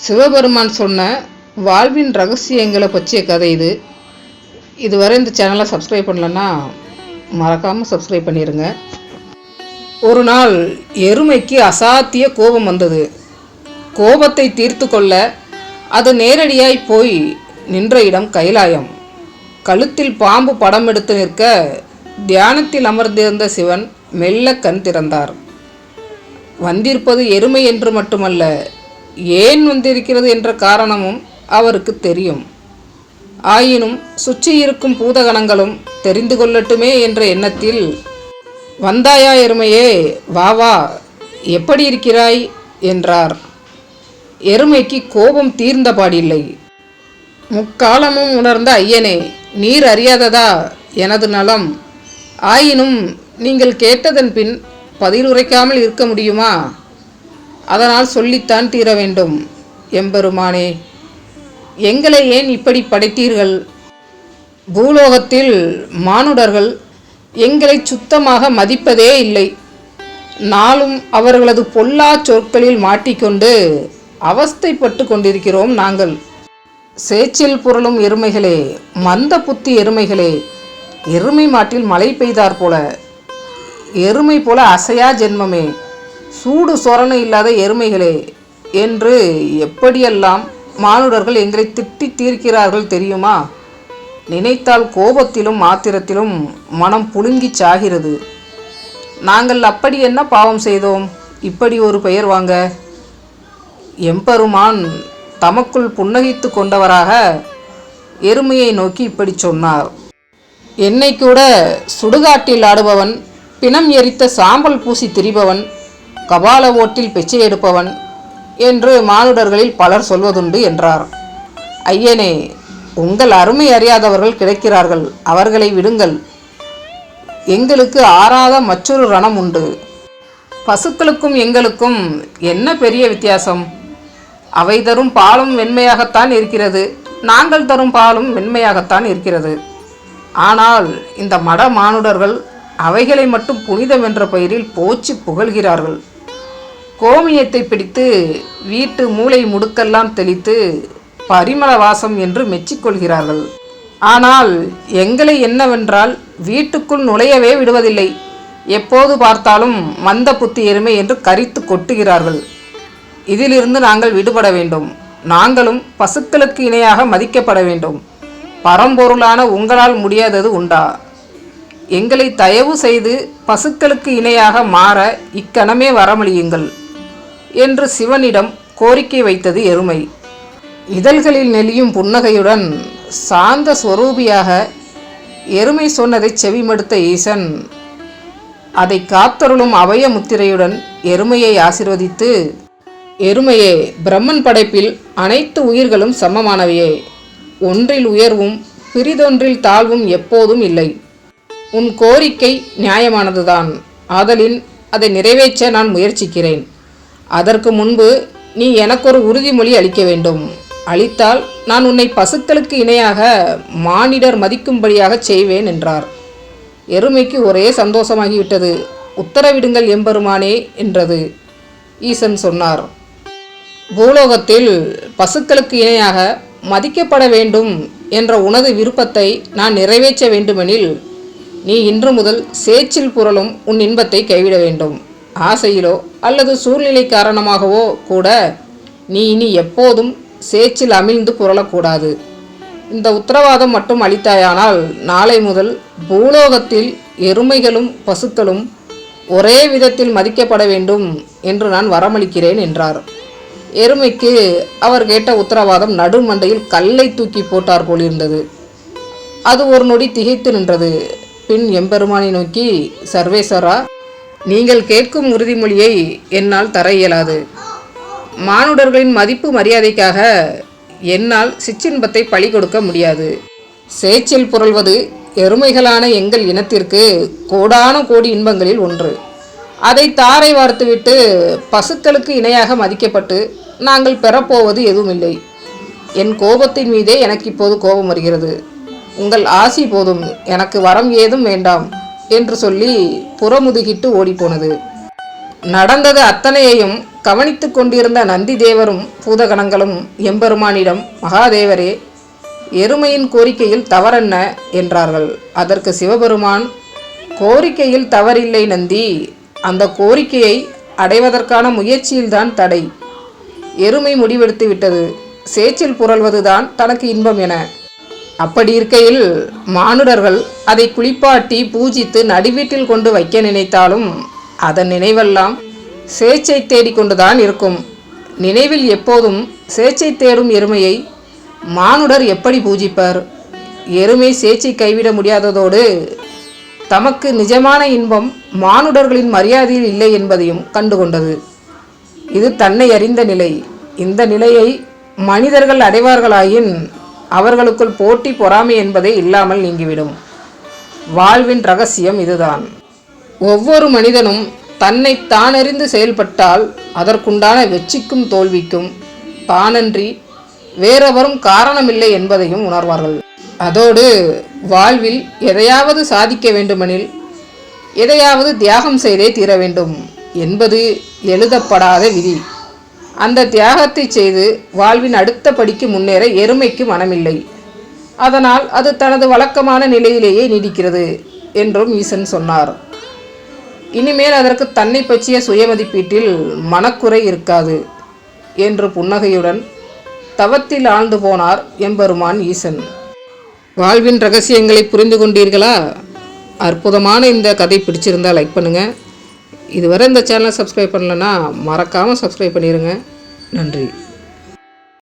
சிவபெருமான் சொன்ன வாழ்வின் ரகசியங்களை பற்றிய கதை இது. இதுவரை இந்த சேனலை சப்ஸ்கிரைப் பண்ணலன்னா மறக்காமல் சப்ஸ்கிரைப் பண்ணிடுங்க. ஒரு நாள் எருமைக்கு அசாத்திய கோபம் வந்தது. கோபத்தை தீர்த்து கொள்ள அது நேரடியாய் போய் நின்ற இடம் கைலாயம். கழுத்தில் பாம்பு படம் எடுத்து நிற்க தியானத்தில் அமர்ந்திருந்த சிவன் மெல்ல கண் திறந்தார். வந்திருப்பது எருமை என்று மட்டுமல்ல, ஏன் வந்திருக்கிறது என்ற காரணமும் அவருக்கு தெரியும். ஆயினும் சுற்றி இருக்கும் பூதகணங்களும் தெரிந்து கொள்ளட்டுமே என்ற எண்ணத்தில், வந்தாயா எருமையே, வா வா, எப்படி இருக்கிறாய் என்றார். எருமைக்கு கோபம் தீர்ந்தபாடில்லை. முக்காலமும் உணர்ந்த ஐயனே, நீர் அறியாததா எனது நலம்? ஆயினும் நீங்கள் கேட்டதன் பின் பதிலுரைக்காமல் இருக்க முடியுமா? அதனால் சொல்லித்தான் தீர வேண்டும். எம்பெருமானே, எங்களை ஏன் இப்படி படைத்தீர்கள்? பூலோகத்தில் மானுடர்கள் எங்களை சுத்தமாக மதிப்பதே இல்லை. நாளும் அவர்களது பொல்லா சொற்களில் மாட்டிக்கொண்டு அவஸ்தைப்பட்டு கொண்டிருக்கிறோம் நாங்கள். சேற்றில் புரளும் எருமைகளே, மந்த புத்தி எருமைகளே, எருமை மாட்டில் மழை பெய்தார் போல, எருமை போல அசையா ஜென்மமே, சூடு சொரணை இல்லாத எருமைகளே என்று எப்படியெல்லாம் மானுடர்கள் எங்களை திட்டி தீர்க்கிறார்கள் தெரியுமா? நினைத்தால் கோபத்திலும் ஆத்திரத்திலும் மனம் புழுங்கி சாகிறது. நாங்கள் அப்படி என்ன பாவம் செய்தோம் இப்படி ஒரு பெயர் வாங்க? எம்பெருமான் தமக்குள் புன்னகித்து கொண்டவராக எருமையை நோக்கி இப்படி சொன்னார். என்னை கூட சுடுகாட்டில் ஆடுபவன், பிணம் எரித்த சாம்பல் பூசி திரிபவன், கபால ஓட்டில் பிச்சை எடுப்பவன் என்று மானுடர்களில் பலர் சொல்வதுண்டு என்றார். ஐயனே, உங்கள் அருமை அறியாதவர்கள் கிடைக்கிறார்கள், அவர்களை விடுங்கள். எங்களுக்கு ஆறாத மற்றொரு ரணம் உண்டு. பசுக்களுக்கும் எங்களுக்கும் என்ன பெரிய வித்தியாசம்? அவை தரும் பாலும் வெண்மையாகத்தான் இருக்கிறது, நாங்கள் தரும் பாலும் வெண்மையாகத்தான் இருக்கிறது. ஆனால் இந்த மட மானுடர்கள் அவைகளை மட்டும் புனிதம் என்ற பெயரில் போற்றி புகழ்கிறார்கள். கோமியத்தை பிடித்து வீட்டு மூளை முடுக்கெல்லாம் தெளித்து பரிமள வாசம் என்று மெச்சிக்கொள்கிறார்கள். ஆனால் எங்களை என்னவென்றால் வீட்டுக்குள் நுழையவே விடுவதில்லை. எப்போது பார்த்தாலும் மந்த புத்தி எருமை என்று கரித்து கொட்டுகிறார்கள். இதிலிருந்து நாங்கள் விடுபட வேண்டும். நாங்களும் பசுக்களுக்கு இணையாக மதிக்கப்பட வேண்டும். பரம்பொருளான உங்களால் முடியாதது உண்டா? எங்களை தயவு செய்து பசுக்களுக்கு இணையாக மாற இக்கணமே வரமளியுங்கள் என்று சிவனிடம் கோரிக்கை வைத்தது எருமை. இதழ்களில் நெளியும் புன்னகையுடன் சாந்த ஸ்வரூபியாக எருமை சொன்னதை செவிமடுத்த ஈசன் அதை காத்தருளும் அபய முத்திரையுடன் எருமையை ஆசீர்வதித்து, எருமையே, பிரம்மன் படைப்பில் அனைத்து உயிர்களும் சமமானவையே. ஒன்றில் உயர்வும் பிரிதொன்றில் தாழ்வும் எப்போதும் இல்லை. உன் கோரிக்கை நியாயமானதுதான். ஆதலின் அதை நிறைவேற்ற நான் முயற்சிக்கிறேன். அதற்கு முன்பு நீ எனக்கொரு உறுதிமொழி அளிக்க வேண்டும். அளித்தால் நான் உன்னை பசுக்களுக்கு இணையாக மானிடர் மதிக்கும்படியாக செய்வேன் என்றார். எருமைக்கு ஒரே சந்தோஷமாகிவிட்டது. உத்தரவிடுங்கள் எம்பெருமானே என்றது. ஈசன் சொன்னார், பூலோகத்தில் பசுக்களுக்கு இணையாக மதிக்கப்பட வேண்டும் என்ற உனது விருப்பத்தை நான் நிறைவேற்ற வேண்டுமெனில் நீ இன்று முதல் சேற்றில் புரளும் உன் இன்பத்தை கைவிட வேண்டும். ஆசையிலோ அல்லது சூழ்நிலை காரணமாகவோ கூட நீ இனி எப்போதும் சேற்றில் அமிழ்ந்து புரளக்கூடாது. இந்த உத்தரவாதம் மட்டும் அளித்தாயானால் நாளை முதல் பூலோகத்தில் எருமைகளும் பசுக்களும் ஒரே விதத்தில் மதிக்கப்பட வேண்டும் என்று நான் வரமளிக்கிறேன் என்றார். எருமைக்கு அவர் கேட்ட உத்தரவாதம் நடுமண்டையில் கல்லை தூக்கி போட்டார் போலிருந்தது. அது ஒரு நொடி திகைத்து நின்றது. பின் எம்பெருமானை நோக்கி, சர்வேஸ்வரா, நீங்கள் கேட்கும் உறுதிமொழியை என்னால் தர இயலாது. மானுடர்களின் மதிப்பு மரியாதைக்காக என்னால் சிற்றின்பத்தை பழி கொடுக்க முடியாது. சேற்றில் புரள்வது எருமைகளான எங்கள் இனத்திற்கு கோடான கோடி இன்பங்களில் ஒன்று. அதை தாரை வார்த்துவிட்டு பசுக்களுக்கு இணையாக மதிக்கப்பட்டு நாங்கள் பெறப்போவது எதுவுமில்லை. என் கோபத்தின் மீதே எனக்கு இப்போது கோபம் வருகிறது. உங்கள் ஆசி போதும், எனக்கு வரம் ஏதும் வேண்டாம் என்று சொல்லி புறமுதுகிட்டு ஓடிப்போனது. நடந்தது அத்தனையையும் கவனித்து கொண்டிருந்த நந்தி தேவரும் பூதகணங்களும் எம்பெருமானிடம், மகாதேவரே, எருமையின் கோரிக்கையில் தவறென்ன என்றார்கள். அதற்கு சிவபெருமான், கோரிக்கையில் தவறில்லை நந்தி, அந்த கோரிக்கையை அடைவதற்கான முயற்சியில்தான் தடை. எருமை முடிவெடுத்து விட்டது, சேற்றில் புரள்வதுதான் தனக்கு இன்பம் என. அப்படி இருக்கையில் மானுடர்கள் அதை குளிப்பாட்டி பூஜித்து நடுவீட்டில் கொண்டு வைக்க நினைத்தாலும் அதன் நினைவெல்லாம் சேச்சை தேடிக்கொண்டுதான் இருக்கும். நினைவில் எப்போதும் சேச்சை தேடும் எருமையை மானுடர் எப்படி பூஜிப்பர்? எருமை சேச்சை கைவிட முடியாததோடு தமக்கு நிஜமான இன்பம் மானுடர்களின் மரியாதையில் இல்லை என்பதையும் கண்டுகொண்டது. இது தன்னை அறிந்த நிலை. இந்த நிலையை மனிதர்கள் அடைவார்களாயின் அவர்களுக்குள் போட்டி பொறாமை என்பதே இல்லாமல் நீங்கிவிடும். வாழ்வின் ரகசியம் இதுதான். ஒவ்வொரு மனிதனும் தன்னை தானறிந்து செயல்பட்டால் அதற்குண்டான வெற்றிக்கும் தோல்விக்கும் தானன்றி வேறெவரும் காரணமில்லை என்பதையும் உணர்வார்கள். அதோடு வாழ்வில் எதையாவது சாதிக்க வேண்டுமெனில் எதையாவது தியாகம் செய்தே தீர வேண்டும் என்பது எழுதப்படாத விதி. அந்த தியாகத்தை செய்து வாழ்வின் அடுத்த படிக்கு முன்னேற எருமைக்கு மனமில்லை. அதனால் அது தனது வழக்கமான நிலையிலேயே நீடிக்கிறது என்றும் ஈசன் சொன்னார். இனிமேல் அதற்கு தன்னை பற்றிய சுயமதிப்பீட்டில் மனக்குறை இருக்காது என்று புன்னகையுடன் தவத்தில் ஆழ்ந்து போனார் எம்பெருமான் ஈசன். வாழ்வின் ரகசியங்களை புரிந்து கொண்டீர்களா? அற்புதமான இந்த கதை பிடிச்சிருந்தால் லைக் பண்ணுங்கள். இதுவரை இந்த சேனலை சப்ஸ்கிரைப் பண்ணலன்னா மறக்காமல் சப்ஸ்கிரைப் பண்ணிடுங்க. நன்றி.